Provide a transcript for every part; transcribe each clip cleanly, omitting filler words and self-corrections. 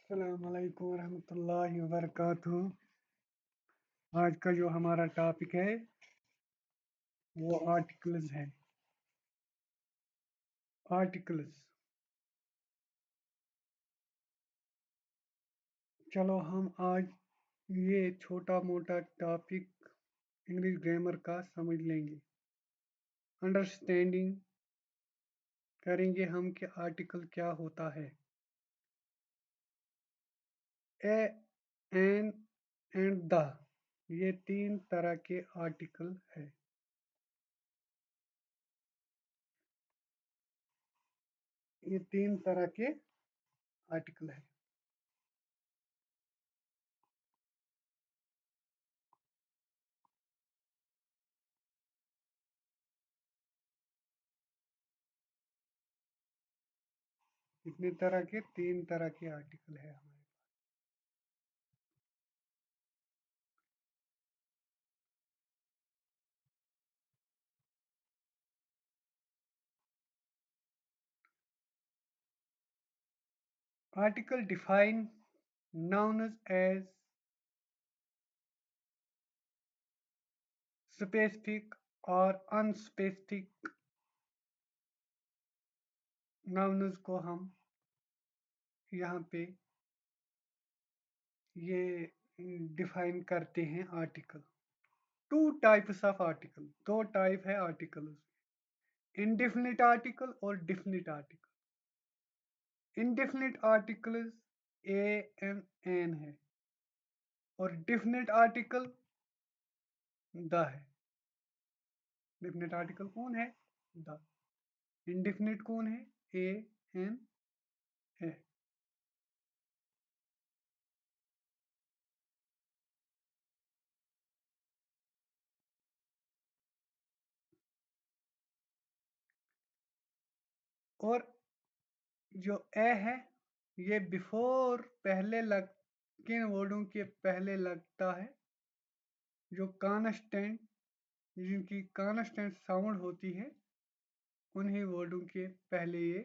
السلام علیکم ورحمۃ اللہ وبرکاتہ۔ آج کا جو ہمارا ٹاپک ہے وہ آرٹیکلز ہے۔ آرٹیکلز، چلو ہم آج یہ چھوٹا موٹا ٹاپک انگلش گرامر کا سمجھ لیں گے، انڈرسٹینڈنگ کریں گے ہم کہ آرٹیکل کیا ہوتا ہے۔ اے، این اینڈ دا، یہ تین طرح کے آرٹیکل ہے۔ یہ تین طرح کے آرٹیکل ہے۔ کتنے طرح کے؟ تین طرح کے آرٹیکل ہے ہمارے۔ Article define nouns as specific or unspecific nouns کو ہم یہاں پہ یہ ڈیفائن کرتے ہیں article. Two types of article, دو ٹائپ ہے آرٹیکل، انڈیفینٹ آرٹیکل اور definite article. Indefinite article a ایم این ہے اور ڈیفینٹ آرٹیکل دا ہے۔ ڈیفینٹ آرٹیکل کون ہے؟ دا۔ انڈیفینٹ کون ہے؟ اے این ہے۔ اور جو اے ہے یہ بیفور پہلے کن ورڈوں کے پہلے لگتا ہے جو کانسٹینٹ، جن کی کانسٹینٹ ساؤنڈ ہوتی ہے، انہی ورڈوں کے پہلے یہ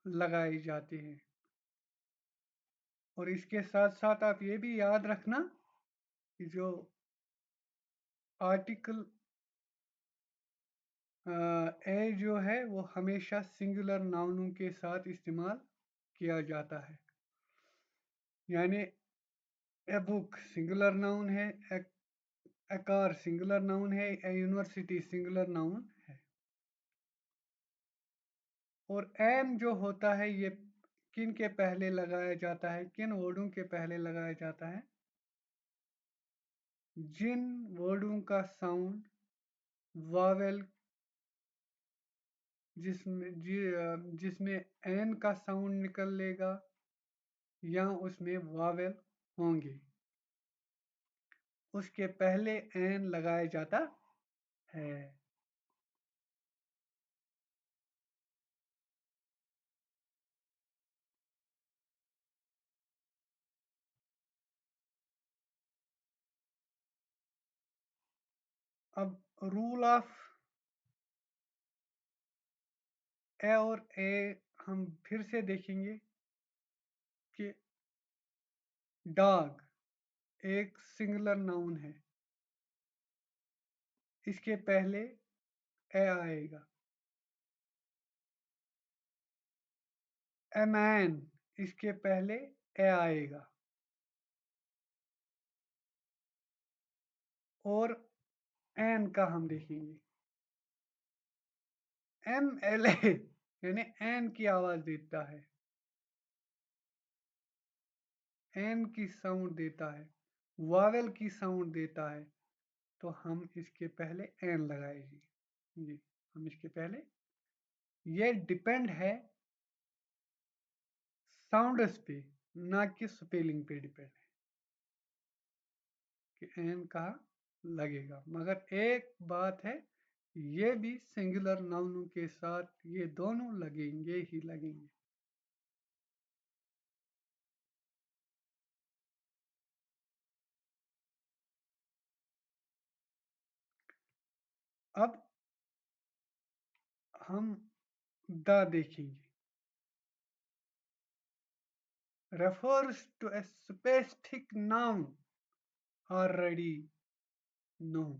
لگائے جاتے ہیں۔ اور اس کے ساتھ ساتھ آپ یہ بھی یاد رکھنا کہ جو آرٹیکل اے جو ہے وہ ہمیشہ سنگولر ناؤنوں کے ساتھ استعمال کیا جاتا ہے، یعنی اے بک سنگولر ناؤن ہے، اے کار سنگولر ناؤن ہے، اے یونیورسٹی سنگولر ناؤن ہے۔ اور این جو ہوتا ہے یہ کن کے پہلے لگایا جاتا ہے؟ کن ورڈوں کے پہلے لگایا جاتا ہے؟ جن ورڈوں کا ساؤنڈ واویل، جس میں این کا ساؤنڈ نکل لے گا یا اس میں واویل ہوں گے، اس کے پہلے این لگایا جاتا ہے۔ اب رول آف اے اور اے ہم پھر سے دیکھیں گے کہ ڈاگ ایک سنگولر ناؤن ہے، اس کے پہلے اے آئے گا۔ اے مین، اس کے پہلے اے آئے گا۔ اور این کا ہم دیکھیں گے، ایم ایل اے یعنی این کی آواز دیتا ہے، این کی ساؤنڈ دیتا ہے، واویل کی ساؤنڈ دیتا ہے، تو ہم اس کے پہلے این لگائے گی۔ جی، ہم اس کے پہلے، یہ ڈیپینڈ ہے ساؤنڈس پہ، نہ کہ سپیلنگ پہ ڈیپینڈ ہے کہ این کہاں لگے گا۔ مگر ایک بات ہے، یہ بھی سنگولر ناؤنوں کے ساتھ یہ دونوں لگیں گے ہی لگیں گے۔ اب ہم دا دیکھیں گے۔ refers to a specific noun already known.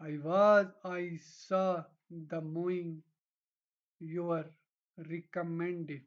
I saw the movie you recommended.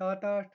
7-8